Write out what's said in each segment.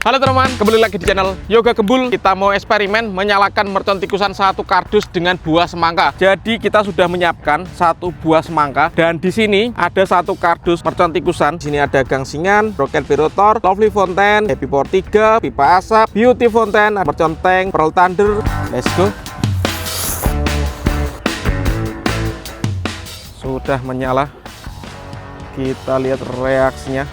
Halo teman-teman, kembali lagi di channel Yoga Gembul. Kita mau eksperimen menyalakan mercon tikusan satu kardus dengan buah semangka. Jadi kita sudah menyiapkan satu buah semangka dan di sini ada satu kardus mercon tikusan. Di sini ada gangsingan, roket pirotor, lovely fountain, happy power 3, pipa asap, beauty fountain, mercon tank, pearl thunder. Let's go. Sudah menyala. Kita lihat reaksinya.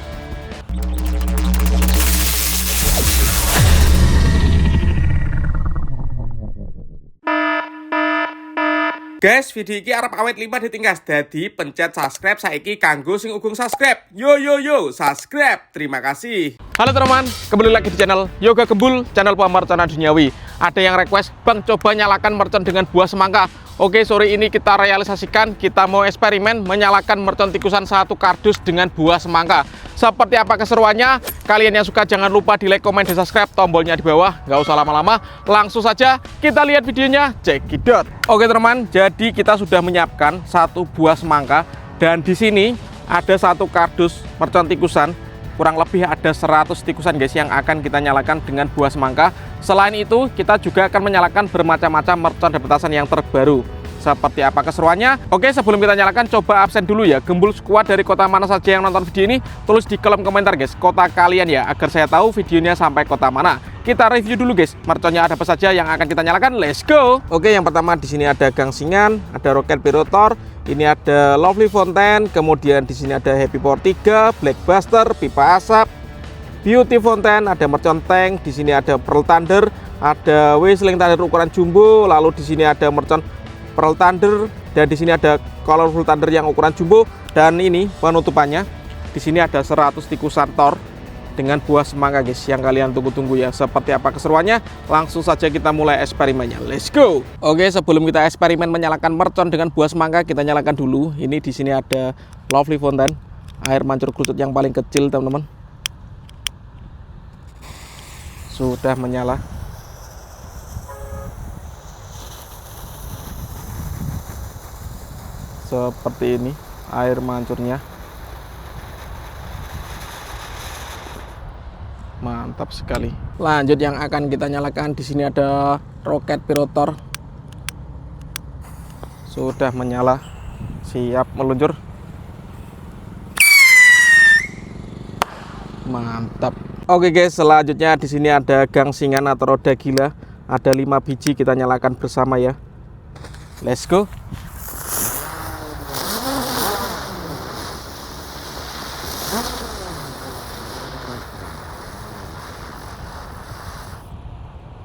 Guys, video ini arep awet 5 ditingkas. Dadi pencet subscribe saiki kanggo sing ugung subscribe. Yo subscribe. Terima kasih. Halo teman-teman, kembali lagi di channel Yoga Gembul, channel pemercon duniawi. Ada yang request, "Bang, coba nyalakan mercon dengan buah semangka." Oke, sore ini kita realisasikan. Kita mau eksperimen menyalakan mercon tikusan satu kardus dengan buah semangka. Seperti apa keseruannya? Kalian yang suka jangan lupa di like, komen, dan subscribe. Tombolnya di bawah. Nggak usah lama-lama, langsung saja kita lihat videonya. Check it out. Oke teman, jadi kita sudah menyiapkan satu buah semangka. Dan di sini ada satu kardus mercon tikusan. Kurang lebih ada 100 tikusan guys yang akan kita nyalakan dengan buah semangka. Selain itu, kita juga akan menyalakan bermacam-macam mercon dan petasan yang terbaru. Seperti apa keseruannya? Oke, sebelum kita nyalakan, coba absen dulu ya. Gembul squad dari kota mana saja yang nonton video ini, tulis di kolom komentar guys, kota kalian ya, agar saya tahu videonya sampai kota mana. Kita review dulu guys, merconnya ada apa saja yang akan kita nyalakan. Let's go. Oke, yang pertama di sini ada gangsingan, ada roket pirotor, ini ada lovely fountain, kemudian di sini ada happy power 3, blackbuster, pipa asap, beauty fountain, ada mercon tank, di sini ada pearl thunder, ada whistling thunder ukuran jumbo, lalu di sini ada mercon pearl thunder, dan di sini ada colorful thunder yang ukuran jumbo, dan ini penutupannya. Di sini ada 100 tikusan Thor dengan buah semangka guys, yang kalian tunggu-tunggu ya. Seperti apa keseruannya? Langsung saja kita mulai eksperimennya. Let's go. Oke, sebelum kita eksperimen menyalakan mercon dengan buah semangka, kita nyalakan dulu. Ini di sini ada lovely fountain, air mancur kerucut yang paling kecil teman-teman. Sudah menyala. Seperti ini air mancurnya. Mantap sekali. Lanjut yang akan kita nyalakan, di sini ada roket pirotor. Sudah menyala, siap meluncur. Mantap. Oke guys, selanjutnya di sini ada gangsingan atau roda gila. Ada 5 biji, kita nyalakan bersama ya. Let's go.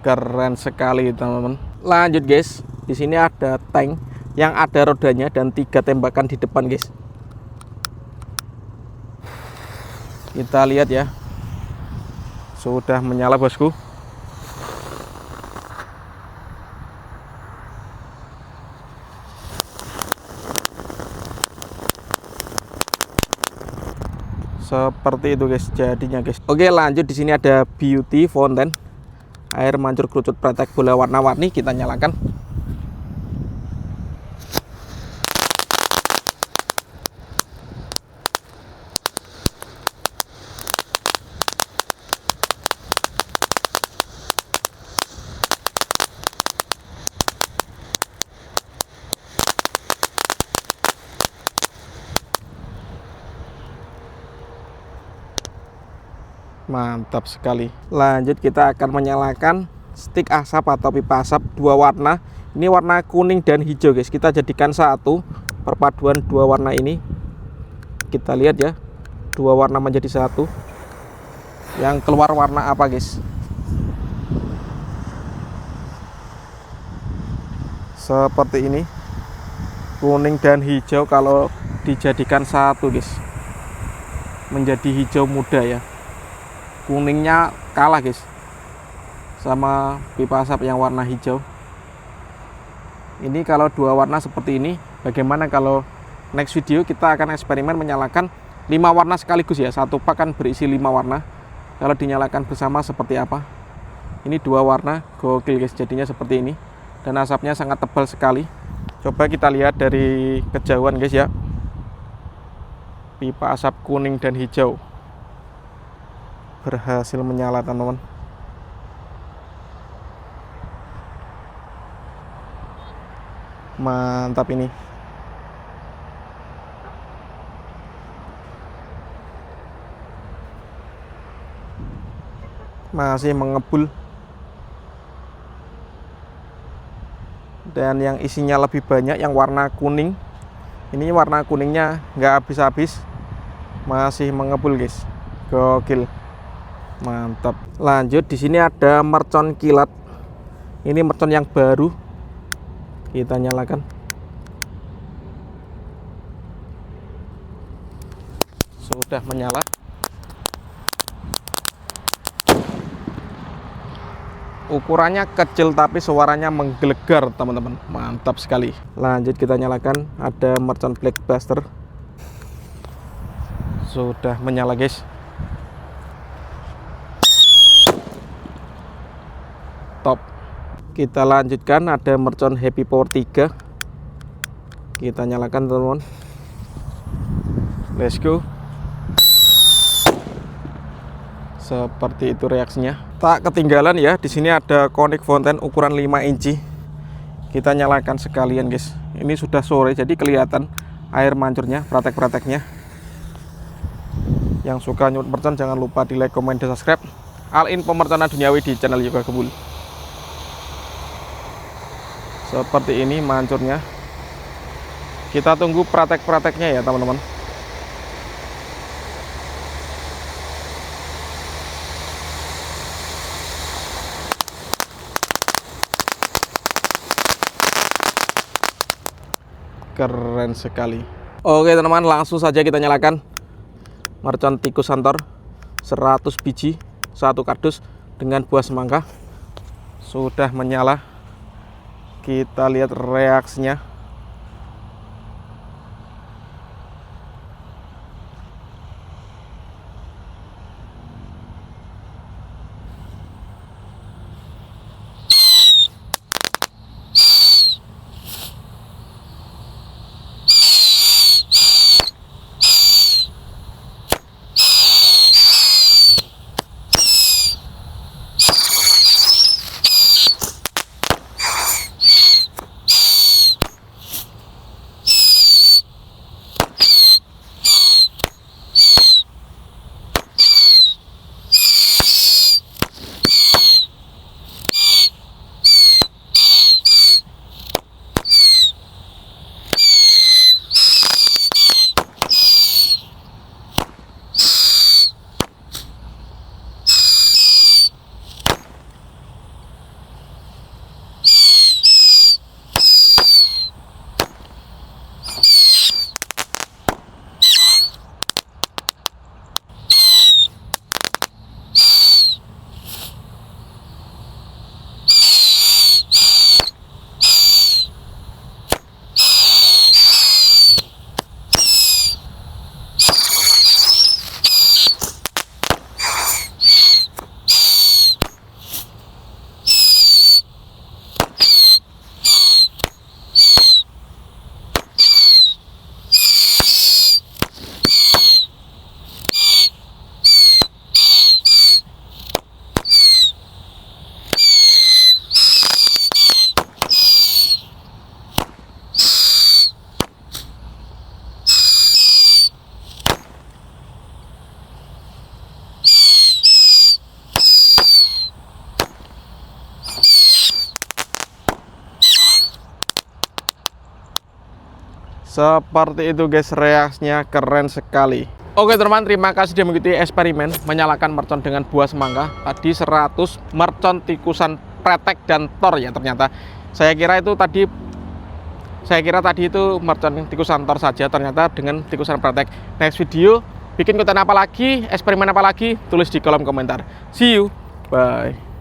Keren sekali teman-teman. Lanjut guys, di sini ada tank yang ada rodanya dan 3 tembakan di depan guys. Kita lihat ya. Sudah menyala bosku. Seperti itu guys jadinya guys. Oke, lanjut di sini ada beauty fountain, air mancur kerucut pretek bola warna-warni, kita nyalakan. Mantap sekali. Lanjut kita akan menyalakan stick asap atau pipa asap 2 warna. Ini warna kuning dan hijau guys. Kita jadikan satu, perpaduan 2 warna ini. Kita lihat ya, 2 warna menjadi satu. Yang keluar warna apa guys? Seperti ini, kuning dan hijau. Kalau dijadikan satu guys, menjadi hijau muda ya. Kuningnya kalah guys sama pipa asap yang warna hijau. Ini kalau 2 warna seperti ini. Bagaimana kalau next video kita akan eksperimen menyalakan 5 warna sekaligus ya. Satu pak kan berisi 5 warna. Kalau dinyalakan bersama seperti apa? Ini 2 warna, gokil guys jadinya seperti ini. Dan asapnya sangat tebal sekali. Coba kita lihat dari kejauhan guys ya. Pipa asap kuning dan hijau. berhasil menyala teman-teman. Mantap ini. Masih mengebul. Dan yang isinya lebih banyak, yang warna kuning. Ini warna kuningnya nggak habis-habis, masih mengebul guys. Gokil. Mantap. Lanjut, di sini ada mercon kilat. Ini mercon yang baru. Kita nyalakan. Sudah menyala. Ukurannya kecil tapi suaranya menggelegar teman-teman. Mantap sekali. Lanjut kita nyalakan. Ada mercon black buster. Sudah menyala guys. Top. Kita lanjutkan. Ada mercon happy power 3. Kita nyalakan teman-teman. Let's go. Seperti itu reaksinya. Tak ketinggalan ya, di sini ada konik fonten ukuran 5 inci. Kita nyalakan sekalian guys. Ini sudah sore jadi kelihatan air mancurnya, pratek-prateknya. Yang suka nyut mercon jangan lupa di like, komen, dan subscribe. All in pemerconan duniawi di channel Yoga Kebul. Seperti ini mancurnya. Kita tunggu pratek-prateknya ya teman-teman. Keren sekali. Oke teman-teman, langsung saja kita nyalakan mercon tikus santor 100 biji, 1 kardus dengan buah semangka. Sudah menyala. Kita lihat reaksinya. Seperti itu guys, reaksinya keren sekali. Oke teman-teman, terima kasih sudah mengikuti eksperimen menyalakan mercon dengan buah semangka. Tadi 100 mercon tikusan pretek dan tor ya ternyata. Saya kira tadi itu mercon tikusan tor saja, ternyata dengan tikusan pretek. Next video bikin konten apa lagi, eksperimen apa lagi, tulis di kolom komentar. See you, bye.